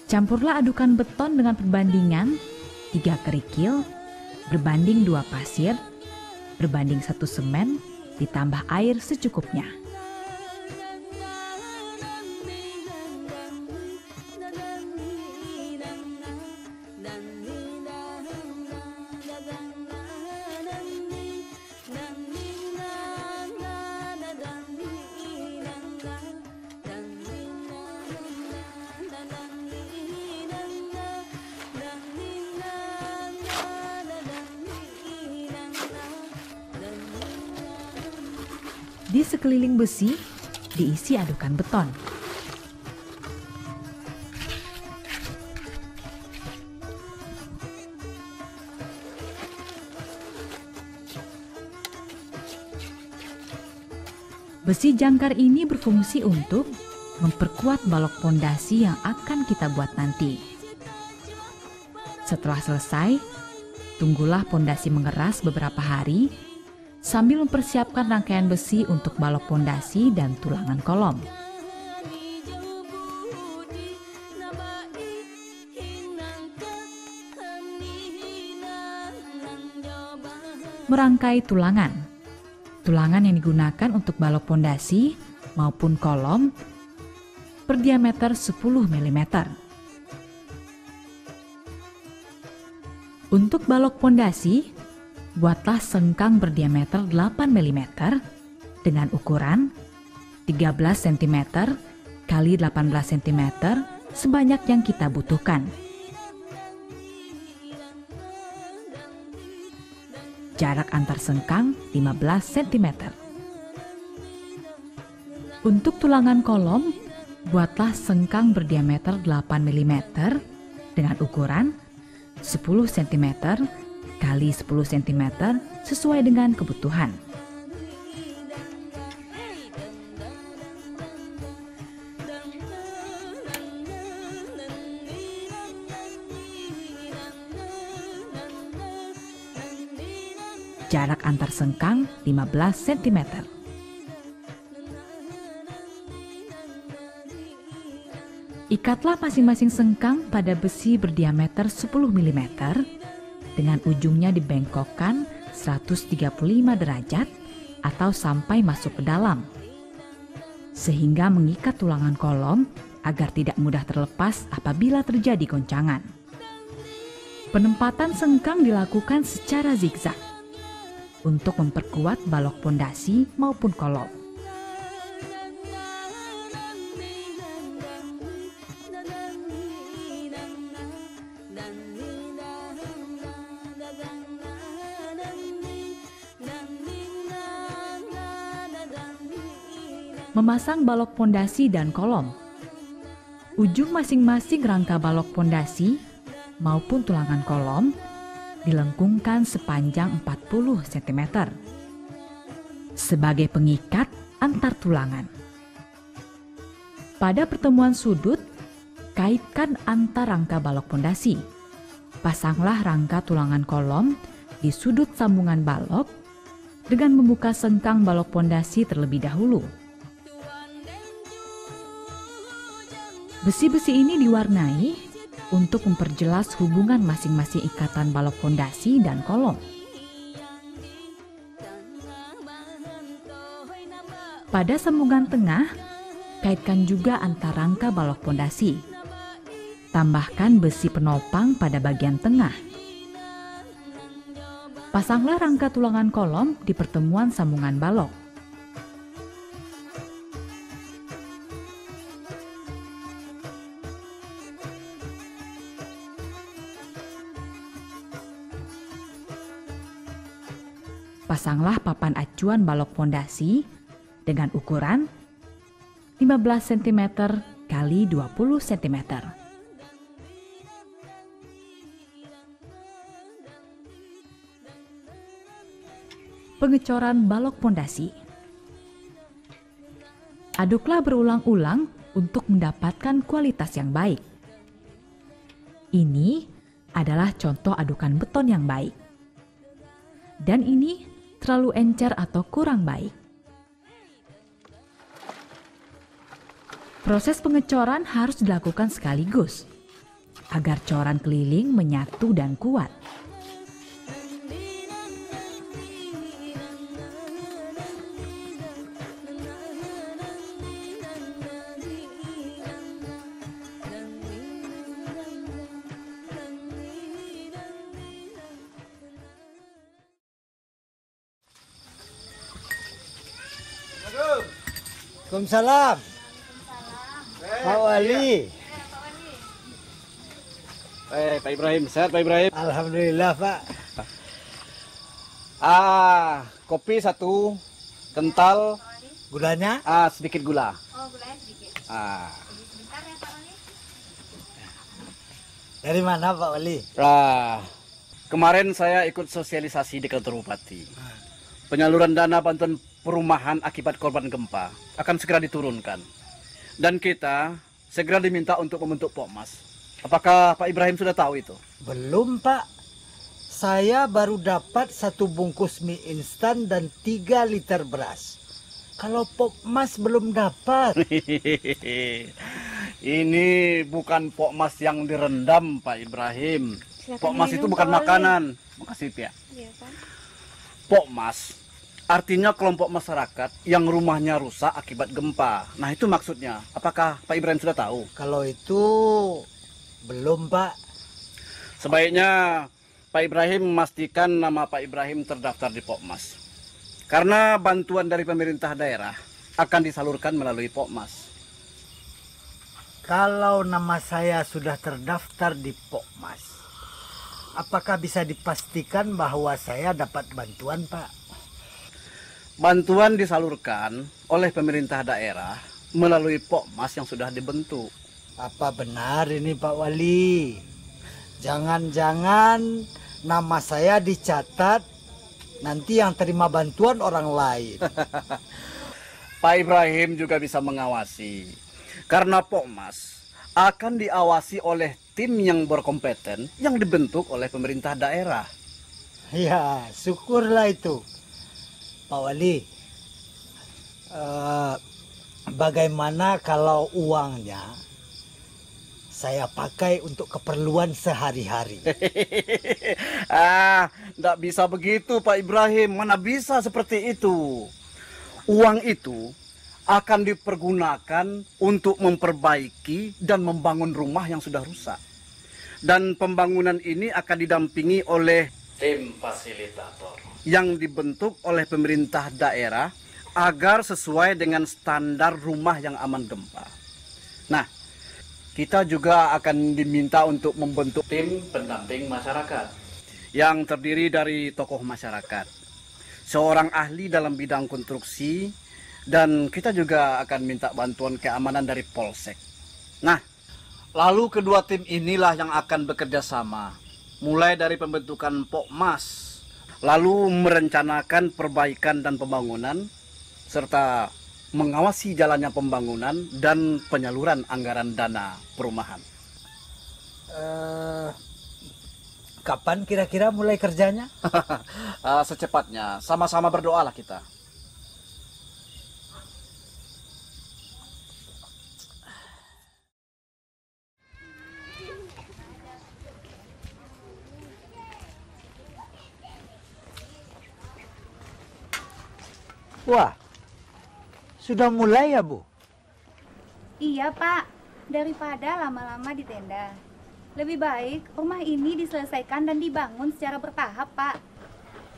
Campurlah adukan beton dengan perbandingan 3 kerikil berbanding 2 pasir berbanding 1 semen ditambah air secukupnya. Di sekeliling besi diisi adukan beton. Besi jangkar ini berfungsi untuk memperkuat balok pondasi yang akan kita buat nanti. Setelah selesai, tunggulah pondasi mengeras beberapa hari sambil mempersiapkan rangkaian besi untuk balok pondasi dan tulangan kolom. Merangkai tulangan. Tulangan yang digunakan untuk balok pondasi maupun kolom berdiameter 10 mm. Untuk balok pondasi, buatlah sengkang berdiameter 8 mm dengan ukuran 13 cm x 18 cm sebanyak yang kita butuhkan. Jarak antar sengkang 15 cm. Untuk tulangan kolom, buatlah sengkang berdiameter 8 mm dengan ukuran 10 cm kali 10 cm sesuai dengan kebutuhan. Jarak antar sengkang 15 cm. Ikatlah masing-masing sengkang pada besi berdiameter 10 mm dengan ujungnya dibengkokkan 135 derajat atau sampai masuk ke dalam, sehingga mengikat tulangan kolom agar tidak mudah terlepas apabila terjadi goncangan. Penempatan sengkang dilakukan secara zigzag untuk memperkuat balok pondasi maupun kolom. Memasang balok pondasi dan kolom. Ujung masing-masing rangka balok pondasi maupun tulangan kolom dilengkungkan sepanjang 40 cm sebagai pengikat antar tulangan. Pada pertemuan sudut, kaitkan antar rangka balok pondasi. Pasanglah rangka tulangan kolom di sudut sambungan balok dengan membuka sengkang balok pondasi terlebih dahulu. Besi-besi ini diwarnai untuk memperjelas hubungan masing-masing ikatan balok pondasi dan kolom. Pada sambungan tengah, kaitkan juga antar rangka balok pondasi. Tambahkan besi penopang pada bagian tengah. Pasanglah rangka tulangan kolom di pertemuan sambungan balok. Pasanglah papan acuan balok pondasi dengan ukuran 15 cm kali 20 cm. Pengecoran balok pondasi. Aduklah berulang-ulang untuk mendapatkan kualitas yang baik. Ini adalah contoh adukan beton yang baik. Dan ini terlalu encer atau kurang baik. Proses pengecoran harus dilakukan sekaligus agar coran keliling menyatu dan kuat. Waalaikumsalam. Pak Wali. Pak Ibrahim, sehat Pak Ibrahim? Alhamdulillah Pak. Kopi satu, kental, Gulanya? sedikit gula. Oh, gulanya sedikit. Sebentar ya Pak Wali. Dari mana Pak Wali? Kemarin saya ikut sosialisasi di kantor bupati. Penyaluran dana bantuan perumahan akibat korban gempa akan segera diturunkan. Dan kita segera diminta untuk membentuk Pokmas. Apakah Pak Ibrahim sudah tahu itu? Belum Pak. Saya baru dapat 1 bungkus mie instan dan 3 liter beras. Kalau Pokmas belum dapat. Ini bukan Pokmas yang direndam Pak Ibrahim. Silakan Pokmas minum, itu bukan Pak Wali. makanan. Makasih ya. Iya Pak. Pokmas artinya kelompok masyarakat yang rumahnya rusak akibat gempa. Nah itu maksudnya. Apakah Pak Ibrahim sudah tahu? Kalau itu belum Pak. Sebaiknya Pak Ibrahim memastikan nama Pak Ibrahim terdaftar di Pokmas. Karena bantuan dari pemerintah daerah akan disalurkan melalui Pokmas. Kalau nama saya sudah terdaftar di Pokmas, apakah bisa dipastikan bahwa saya dapat bantuan Pak? Bantuan disalurkan oleh pemerintah daerah melalui Pokmas yang sudah dibentuk. Apa benar ini Pak Wali? Jangan-jangan nama saya dicatat, nanti yang terima bantuan orang lain. Pak Ibrahim juga bisa mengawasi. Karena Pokmas akan diawasi oleh tim yang berkompeten yang dibentuk oleh pemerintah daerah. Ya, syukurlah itu. Pak Wali, bagaimana kalau uangnya saya pakai untuk keperluan sehari-hari? Nggak bisa begitu Pak Ibrahim, mana bisa seperti itu. Uang itu akan dipergunakan untuk memperbaiki dan membangun rumah yang sudah rusak. Dan pembangunan ini akan didampingi oleh tim fasilitator yang dibentuk oleh pemerintah daerah agar sesuai dengan standar rumah yang aman gempa. Nah, kita juga akan diminta untuk membentuk tim pendamping masyarakat yang terdiri dari tokoh masyarakat, seorang ahli dalam bidang konstruksi, dan kita juga akan minta bantuan keamanan dari Polsek. Nah, lalu kedua tim inilah yang akan bekerja sama, mulai dari pembentukan Pokmas, lalu merencanakan perbaikan dan pembangunan, serta mengawasi jalannya pembangunan dan penyaluran anggaran dana perumahan. Kapan kira-kira mulai kerjanya? Secepatnya, sama-sama berdoalah kita. Wah, sudah mulai ya Bu? Iya Pak, daripada lama-lama di tenda. Lebih baik rumah ini diselesaikan dan dibangun secara bertahap Pak.